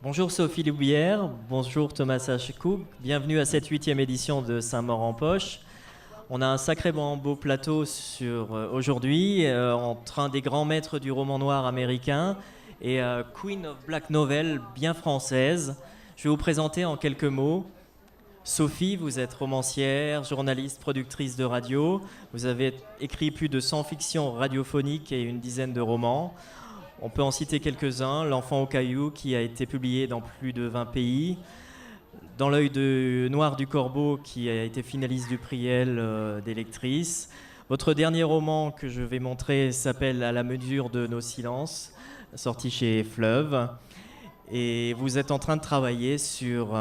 Bonjour Sophie Loubière, bonjour Thomas H. Cook, bienvenue à cette 8e édition de Saint-Maur-en-Poche. On a un sacrément beau plateau aujourd'hui, entre un des grands maîtres du roman noir américain et Queen of Black Novel bien française. Je vais vous présenter en quelques mots. Sophie, vous êtes romancière, journaliste, productrice de radio. Vous avez écrit plus de 100 fictions radiophoniques et une dizaine de romans. On peut en citer quelques-uns. L'Enfant au caillou, qui a été publié dans plus de 20 pays. Dans l'œil noir du corbeau, qui a été finaliste du prix L des lectrices. Votre dernier roman que je vais montrer s'appelle À la mesure de nos silences, sorti chez Fleuve. Et vous êtes en train de travailler sur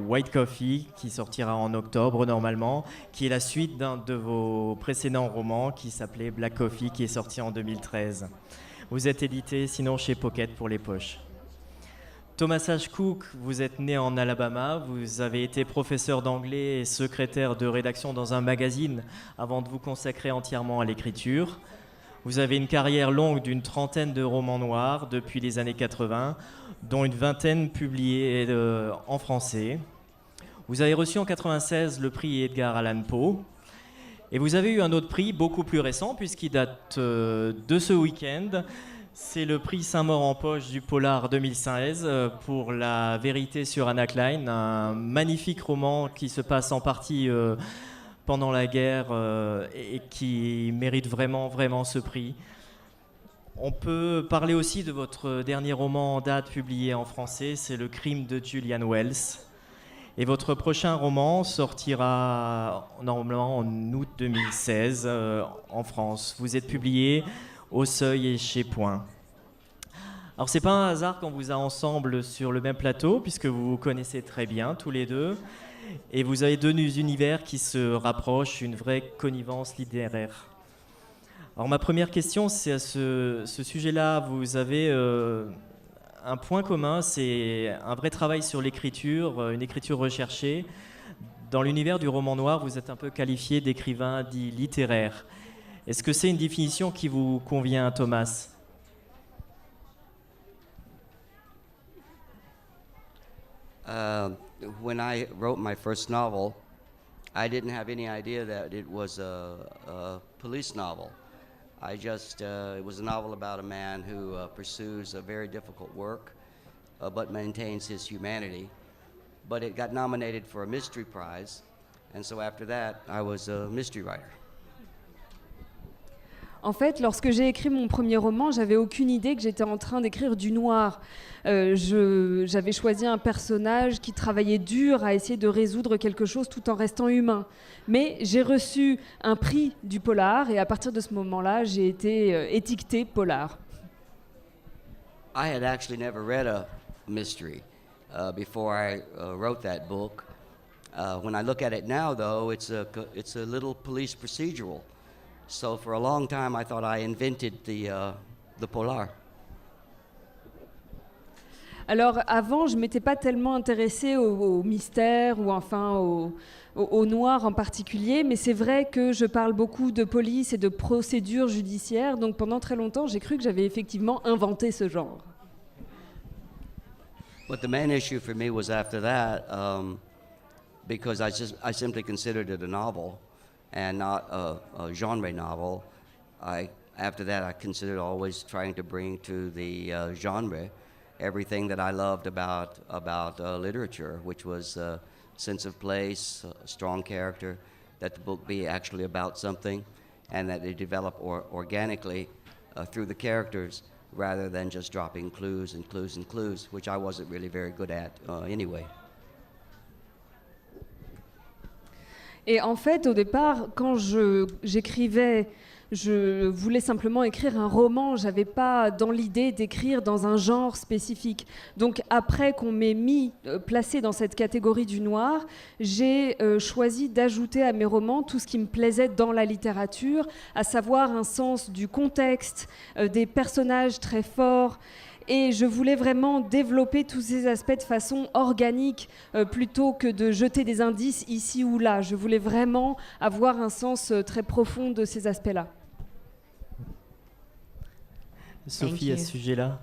White Coffee, qui sortira en octobre normalement, qui est la suite d'un de vos précédents romans qui s'appelait Black Coffee, qui est sorti en 2013. Vous êtes édité sinon chez Pocket pour les poches. Thomas H. Cook, vous êtes né en Alabama, vous avez été professeur d'anglais et secrétaire de rédaction dans un magazine avant de vous consacrer entièrement à l'écriture. Vous avez une carrière longue d'une trentaine de romans noirs depuis les années 80, dont une vingtaine publiés en français. Vous avez reçu en 96 le prix Edgar Allan Poe. Et vous avez eu un autre prix beaucoup plus récent, puisqu'il date de ce week-end. C'est le prix Saint-Maur-en-Poche du Polar 2016 pour La vérité sur Anna Klein, un magnifique roman qui se passe en partie pendant la guerre et qui mérite vraiment, vraiment ce prix. On peut parler aussi de votre dernier roman en date publié en français, c'est Le crime de Julian Wells. Et votre prochain roman sortira normalement en août 2016 en France. Vous êtes publié au Seuil et chez Point. Alors c'est pas un hasard qu'on vous a ensemble sur le même plateau, puisque vous vous connaissez très bien tous les deux. Et vous avez deux univers qui se rapprochent, une vraie connivence littéraire. Alors ma première question, c'est à ce sujet-là, vous avez... un point commun, c'est un vrai travail sur l'écriture, une écriture recherchée. Dans l'univers du roman noir, vous êtes un peu qualifié d'écrivain dit littéraire. Est-ce que c'est une définition qui vous convient, Thomas ? When I wrote my first novel, I didn't have any idea that it was a police novel. It was a novel about a man who pursues a very difficult work, but maintains his humanity. But it got nominated for a mystery prize, and so after that, I was a mystery writer. En fait, lorsque j'ai écrit mon premier roman, j'avais aucune idée que j'étais en train d'écrire du noir. J'avais choisi un personnage qui travaillait dur à essayer de résoudre quelque chose tout en restant humain. Mais j'ai reçu un prix du polar et à partir de ce moment-là, j'ai été étiquetée polar. I had actually never read a mystery before I wrote that book. When I look at it now, though, it's a little police procedural. So for a long time, I thought I invented the polar. Alors avant, je m'étais pas tellement intéressée au mystère ou enfin au noir en particulier, mais c'est vrai que je parle beaucoup de police et de procédures judiciaires, donc pendant très longtemps, j'ai cru que j'avais effectivement inventé ce genre. But the main issue for me was after that, because I simply considered it a novel and not a genre novel. After that, I considered always trying to bring to the genre everything that I loved about literature, which was sense of place, strong character, that the book be actually about something, and that it develop organically through the characters rather than just dropping clues and clues and clues, which I wasn't really very good at anyway. Et en fait, au départ, quand j'écrivais, je voulais simplement écrire un roman. Je n'avais pas dans l'idée d'écrire dans un genre spécifique. Donc après qu'on m'ait placé dans cette catégorie du noir, j'ai choisi d'ajouter à mes romans tout ce qui me plaisait dans la littérature, à savoir un sens du contexte, des personnages très forts. Et je voulais vraiment développer tous ces aspects de façon organique, plutôt que de jeter des indices ici ou là. Je voulais vraiment avoir un sens très profond de ces aspects-là. Sophie, à ce sujet-là.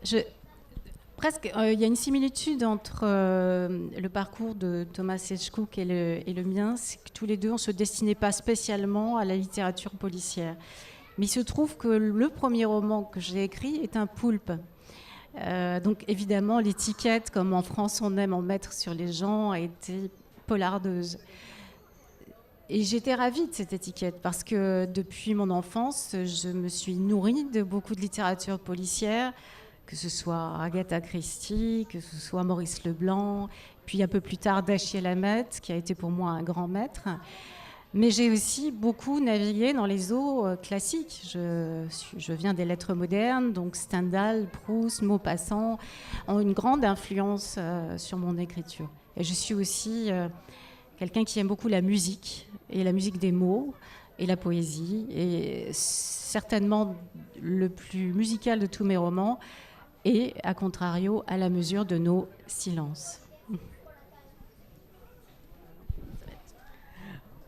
Il y a une similitude entre le parcours de Thomas Sedgwick et le mien, c'est que tous les deux, on ne se destinait pas spécialement à la littérature policière. Mais il se trouve que le premier roman que j'ai écrit est un pulp. Donc évidemment, l'étiquette, comme en France on aime en mettre sur les gens, a été polardeuse. Et j'étais ravie de cette étiquette parce que depuis mon enfance, je me suis nourrie de beaucoup de littérature policière, que ce soit Agatha Christie, que ce soit Maurice Leblanc, puis un peu plus tard d'Achille Lamette, qui a été pour moi un grand maître. Mais j'ai aussi beaucoup navigué dans les eaux classiques. Je viens des lettres modernes, donc Stendhal, Proust, Maupassant ont une grande influence sur mon écriture. Et je suis aussi quelqu'un qui aime beaucoup la musique, et la musique des mots, et la poésie. Et certainement le plus musical de tous mes romans, et, à contrario, à la mesure de nos silences.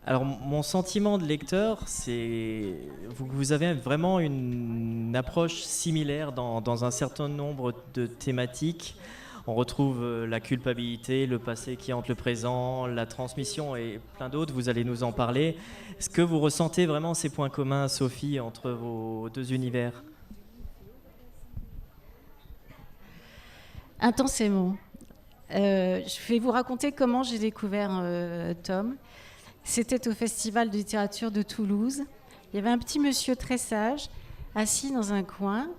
Alors, mon sentiment de lecteur, c'est que vous avez vraiment une approche similaire dans un certain nombre de thématiques. On retrouve la culpabilité, le passé qui hante le présent, la transmission et plein d'autres. Vous allez nous en parler. Est-ce que vous ressentez vraiment ces points communs, Sophie, entre vos deux univers ? Intensément. Je vais vous raconter comment j'ai découvert Tom. C'était au Festival de littérature de Toulouse. Il y avait un petit monsieur très sage, assis dans un coin,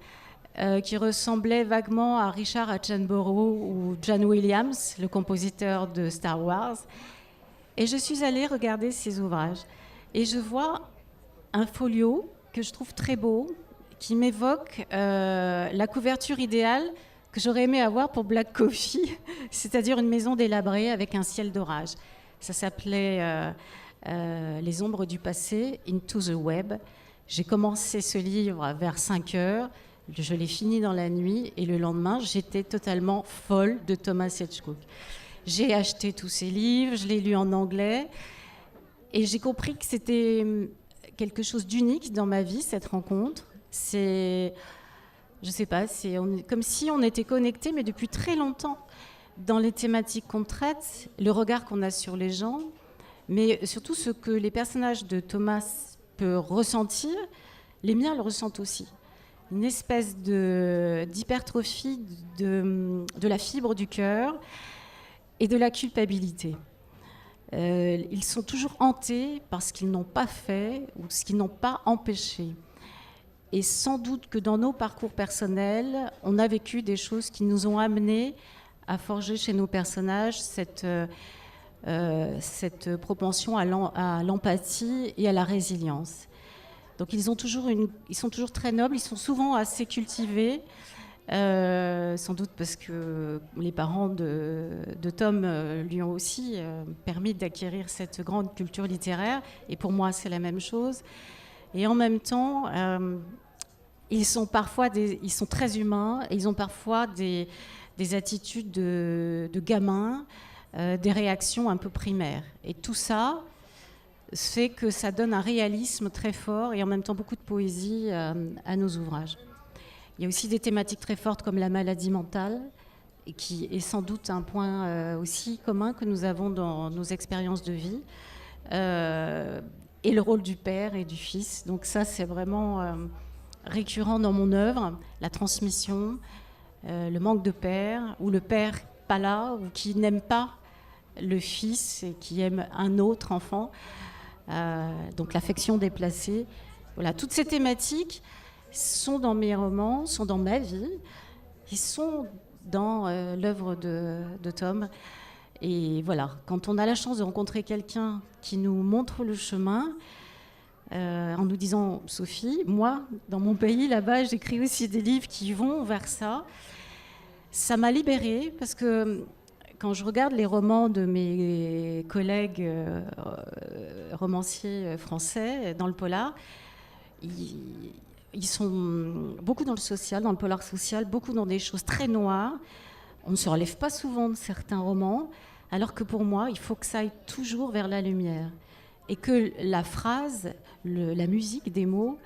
qui ressemblait vaguement à Richard Attenborough ou John Williams, le compositeur de Star Wars. Et je suis allée regarder ses ouvrages. Et je vois un folio que je trouve très beau, qui m'évoque la couverture idéale que j'aurais aimé avoir pour Black Coffee, c'est-à-dire une maison délabrée avec un ciel d'orage. Ça s'appelait Les ombres du passé, Into the Web. J'ai commencé ce livre vers 5 heures, je l'ai fini dans la nuit, et le lendemain, j'étais totalement folle de Thomas Sedgwick. J'ai acheté tous ses livres, je l'ai lu en anglais, et j'ai compris que c'était quelque chose d'unique dans ma vie, cette rencontre. Je sais pas, c'est comme si on était connectés, mais depuis très longtemps, dans les thématiques qu'on traite, le regard qu'on a sur les gens, mais surtout ce que les personnages de Thomas peuvent ressentir, les miens le ressentent aussi. Une espèce d'hypertrophie de la fibre du cœur et de la culpabilité. Ils sont toujours hantés par ce qu'ils n'ont pas fait ou ce qu'ils n'ont pas empêché. Et sans doute que dans nos parcours personnels, on a vécu des choses qui nous ont amenés à forger chez nos personnages cette propension à l'empathie et à la résilience. Donc ils sont toujours très nobles, ils sont souvent assez cultivés, sans doute parce que les parents de Tom lui ont aussi permis d'acquérir cette grande culture littéraire, et pour moi c'est la même chose. Et en même temps, ils sont très humains, et ils ont parfois des attitudes de gamins, des réactions un peu primaires. Et tout ça fait que ça donne un réalisme très fort et en même temps beaucoup de poésie à nos ouvrages. Il y a aussi des thématiques très fortes comme la maladie mentale, et qui est sans doute un point aussi commun que nous avons dans nos expériences de vie, et le rôle du père et du fils. Donc ça, c'est vraiment récurrent dans mon œuvre, la transmission, le manque de père, ou le père pas là, ou qui n'aime pas le fils et qui aime un autre enfant, donc l'affection déplacée. Voilà, toutes ces thématiques sont dans mes romans, sont dans ma vie, ils sont dans l'œuvre de Tom. Et voilà, quand on a la chance de rencontrer quelqu'un qui nous montre le chemin, en nous disant « Sophie, moi, dans mon pays, là-bas, j'écris aussi des livres qui vont vers ça », ça m'a libérée, parce que quand je regarde les romans de mes collègues romanciers français dans le polar, ils sont beaucoup dans le social, dans le polar social, beaucoup dans des choses très noires. On ne se relève pas souvent de certains romans, alors que pour moi, il faut que ça aille toujours vers la lumière. Et que la phrase, la musique des mots,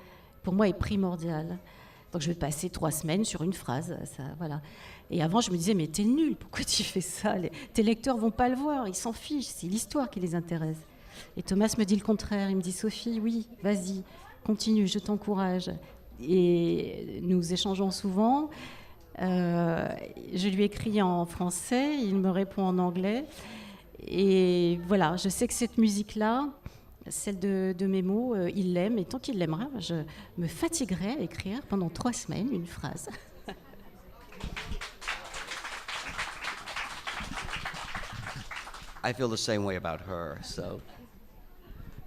pour moi, est primordiale. Donc je vais passer 3 semaines sur une phrase, ça, voilà. Et avant, je me disais, mais t'es nul, pourquoi tu fais ça? Tes lecteurs vont pas le voir, ils s'en fichent, c'est l'histoire qui les intéresse. Et Thomas me dit le contraire, il me dit, Sophie, oui, vas-y, continue, je t'encourage. Et nous échangeons souvent. Je lui écris en français, il me répond en anglais. Et voilà, je sais que cette musique-là, celle de mes mots, il l'aime. Et tant qu'il l'aimera, je me fatiguerai à écrire pendant 3 semaines une phrase. I feel the same way about her, so.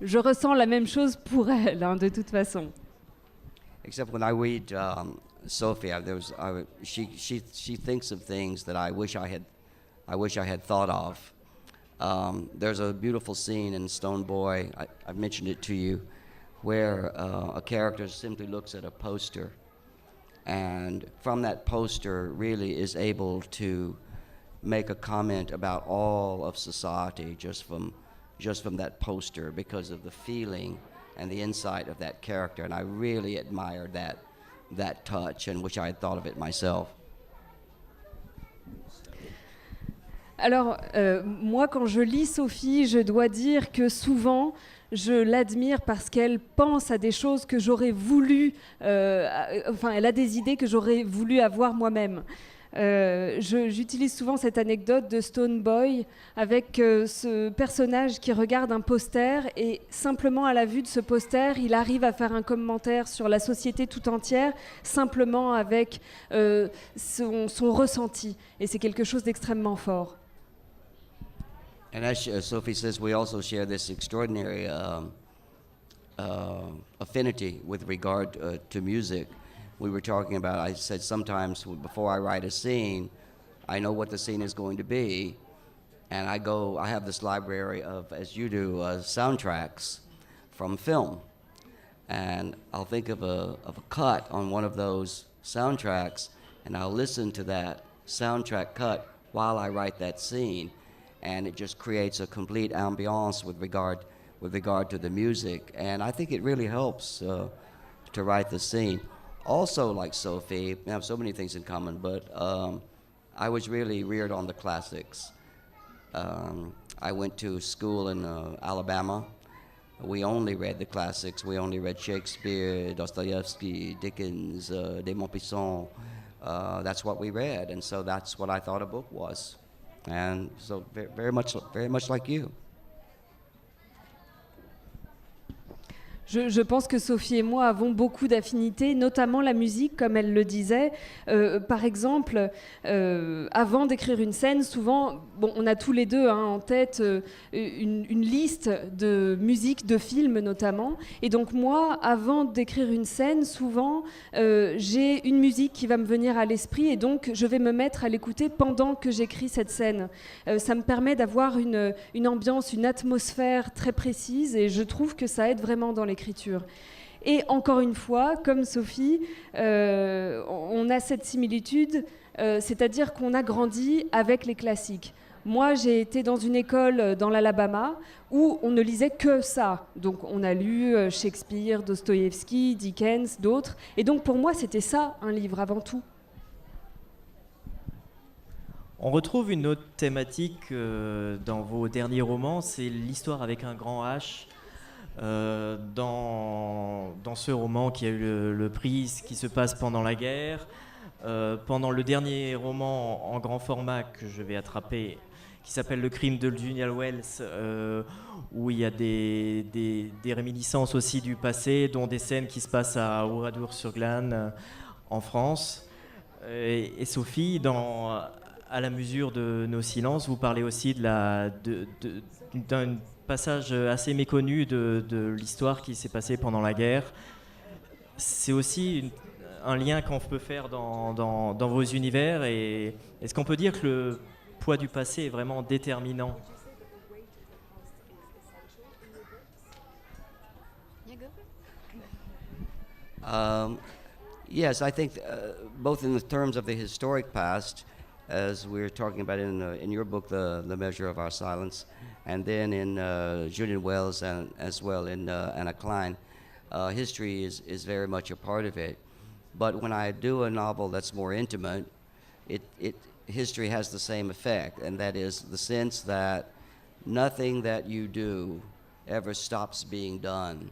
Je ressens la même chose pour elle, hein, de toute façon. Except when I read Sophie, she thinks of things that I wish I had thought of. There's a beautiful scene in Stone Boy, I've mentioned it to you, where a character simply looks at a poster, and from that poster really is able to make a comment about all of society just from that poster because of the feeling and the insight of that character. And I really admired that touch and wish I had thought of it myself. Alors, moi, quand je lis Sophie, je dois dire que souvent, je l'admire parce qu'elle pense à des choses que j'aurais voulu... elle a des idées que j'aurais voulu avoir moi-même. J'utilise souvent cette anecdote de Stone Boy avec ce personnage qui regarde un poster et simplement à la vue de ce poster, il arrive à faire un commentaire sur la société tout entière simplement avec son ressenti. Et c'est quelque chose d'extrêmement fort. And as Sophie says, we also share this extraordinary affinity with regard to music. We were talking about, I said sometimes before I write a scene, I know what the scene is going to be, and I have this library of, as you do, soundtracks from film. And I'll think of a cut on one of those soundtracks, and I'll listen to that soundtrack cut while I write that scene. And it just creates a complete ambiance with regard to the music. And I think it really helps to write the scene. Also, like Sophie, we have so many things in common, but I was really reared on the classics. I went to school in Alabama. We only read the classics. We only read Shakespeare, Dostoevsky, Dickens, de Maupassant. That's what we read, and so that's what I thought a book was. And so very much like you. Je pense que Sophie et moi avons beaucoup d'affinités, notamment la musique, comme elle le disait. Par exemple, avant d'écrire une scène, souvent, on a tous les deux en tête une liste de musique de films notamment. Et donc moi, avant d'écrire une scène, souvent, j'ai une musique qui va me venir à l'esprit et donc je vais me mettre à l'écouter pendant que j'écris cette scène. Ça me permet d'avoir une ambiance, une atmosphère très précise et je trouve que ça aide vraiment dans l'écriture. Et encore une fois, comme Sophie, on a cette similitude, c'est-à-dire qu'on a grandi avec les classiques. Moi, j'ai été dans une école dans l'Alabama où on ne lisait que ça. Donc, on a lu Shakespeare, Dostoïevski, Dickens, d'autres. Et donc, pour moi, c'était ça, un livre avant tout. On retrouve une autre thématique dans vos derniers romans, c'est l'histoire avec un grand H. Dans ce roman qui a eu le prix, qui se passe pendant la guerre, pendant le dernier roman en grand format que je vais attraper, qui s'appelle Le crime de Junior Wells, où il y a des réminiscences aussi du passé, dont des scènes qui se passent à Oradour-sur-Glane, en France. Et Sophie, à la mesure de nos silences, vous parlez aussi d'un passage assez méconnu de l'histoire qui s'est passée pendant la guerre. C'est aussi un lien qu'on peut faire dans vos univers. Et est-ce qu'on peut dire que le poids du passé est vraiment déterminant ? Yes, I think both in the terms of the historic past, as we're talking about in your book, The Measure of Our Silence, and then in Julian Wells and as well in Anna Klein, history is very much a part of it. But when I do a novel that's more intimate, history has the same effect, and that is the sense that nothing that you do ever stops being done.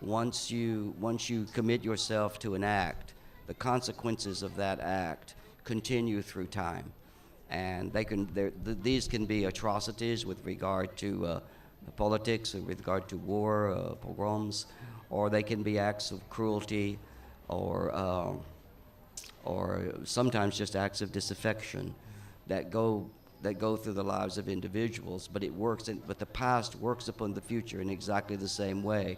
Once you commit yourself to an act, the consequences of that act continue through time, and these can be atrocities with regard to politics, with regard to war, pogroms, or they can be acts of cruelty, or sometimes just acts of disaffection that go through the lives of individuals. But but the past works upon the future in exactly the same way,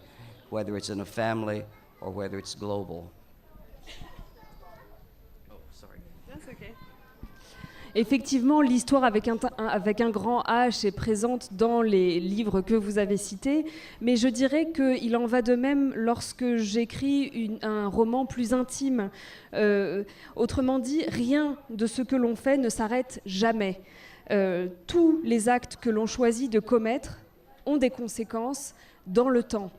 whether it's in a family or whether it's global. Oh, sorry. That's okay. Effectivement, l'histoire avec un grand H est présente dans les livres que vous avez cités, mais je dirais qu'il en va de même lorsque j'écris un roman plus intime. Autrement dit, rien de ce que l'on fait ne s'arrête jamais. Tous les actes que l'on choisit de commettre ont des conséquences dans le temps.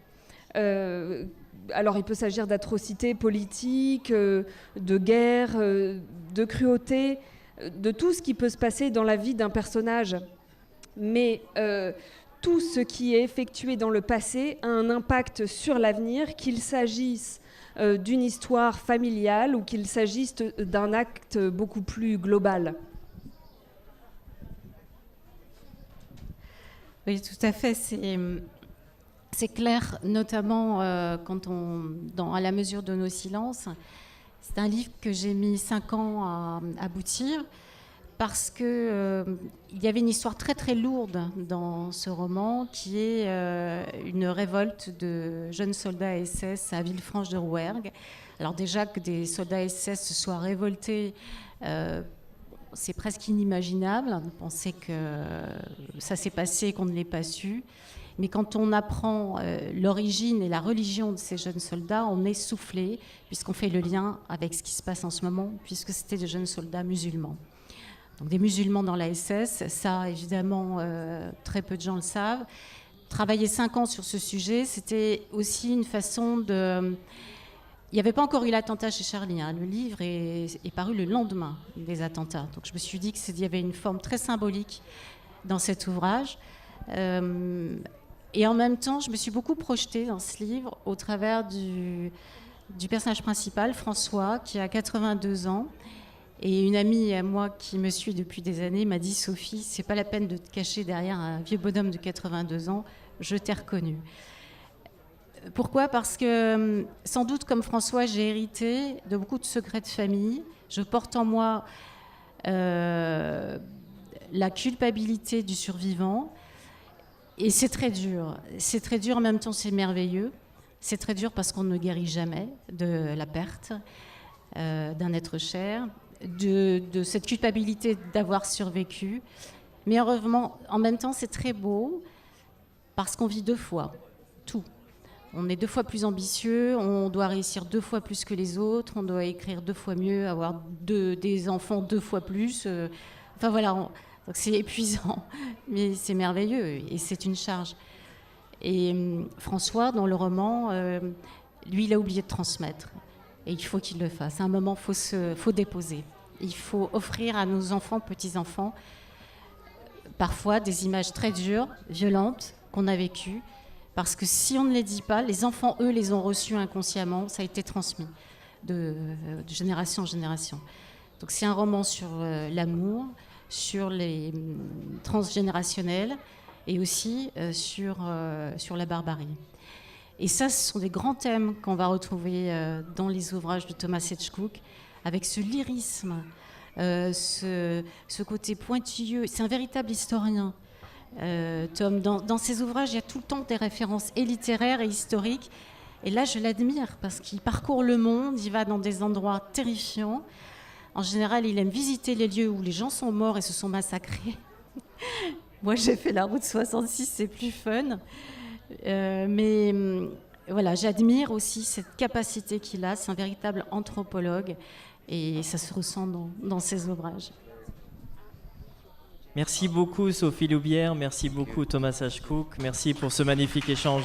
Alors il peut s'agir d'atrocités politiques, de guerre, de cruauté, de tout ce qui peut se passer dans la vie d'un personnage. Mais tout ce qui est effectué dans le passé a un impact sur l'avenir, qu'il s'agisse d'une histoire familiale ou qu'il s'agisse d'un acte beaucoup plus global. Oui, tout à fait. C'est clair, notamment quand à la mesure de nos silences. C'est un livre que j'ai mis 5 ans à aboutir parce que il y avait une histoire très très lourde dans ce roman qui est une révolte de jeunes soldats SS à Villefranche-de-Rouergue. Alors déjà que des soldats SS se soient révoltés, c'est presque inimaginable de penser que ça s'est passé et qu'on ne l'ait pas su. Mais quand on apprend l'origine et la religion de ces jeunes soldats, on est soufflé, puisqu'on fait le lien avec ce qui se passe en ce moment, puisque c'était des jeunes soldats musulmans. Donc des musulmans dans la SS, ça évidemment très peu de gens le savent. Travailler 5 ans sur ce sujet, c'était aussi une façon de... Il n'y avait pas encore eu l'attentat chez Charlie, hein. Le livre est paru le lendemain des attentats. Donc je me suis dit qu'il y avait une forme très symbolique dans cet ouvrage. Et en même temps, je me suis beaucoup projetée dans ce livre au travers du personnage principal, François, qui a 82 ans. Et une amie à moi qui me suit depuis des années m'a dit « Sophie, c'est pas la peine de te cacher derrière un vieux bonhomme de 82 ans, je t'ai reconnue ». Pourquoi ? Parce que, sans doute, comme François, j'ai hérité de beaucoup de secrets de famille. Je porte en moi la culpabilité du survivant. Et c'est très dur. C'est très dur, en même temps, c'est merveilleux. C'est très dur parce qu'on ne guérit jamais de la perte d'un être cher, de cette culpabilité d'avoir survécu. Mais en même temps, c'est très beau parce qu'on vit 2 fois tout. On est 2 fois plus ambitieux, on doit réussir 2 fois plus que les autres, on doit écrire 2 fois mieux, avoir des enfants 2 fois plus. Enfin voilà, donc c'est épuisant, mais c'est merveilleux et c'est une charge. Et François, dans le roman, lui, il a oublié de transmettre. Et il faut qu'il le fasse. À un moment, faut déposer. Il faut offrir à nos enfants, petits-enfants, parfois des images très dures, violentes, qu'on a vécues. Parce que si on ne les dit pas, les enfants, eux, les ont reçus inconsciemment. Ça a été transmis de génération en génération. Donc c'est un roman sur l'amour, sur les transgénérationnels et aussi sur la barbarie. Et ça, ce sont des grands thèmes qu'on va retrouver dans les ouvrages de Thomas Sedgwick, avec ce lyrisme, ce côté pointilleux. C'est un véritable historien. Tom, dans ses ouvrages, il y a tout le temps des références et littéraires et historiques. Et là, je l'admire parce qu'il parcourt le monde, il va dans des endroits terrifiants. En général, il aime visiter les lieux où les gens sont morts et se sont massacrés. Moi, j'ai fait la route 66, c'est plus fun. Mais voilà, j'admire aussi cette capacité qu'il a. C'est un véritable anthropologue et ça se ressent dans ses ouvrages. Merci beaucoup Sophie Loubière, merci beaucoup Thomas H. Cook, merci pour ce magnifique échange.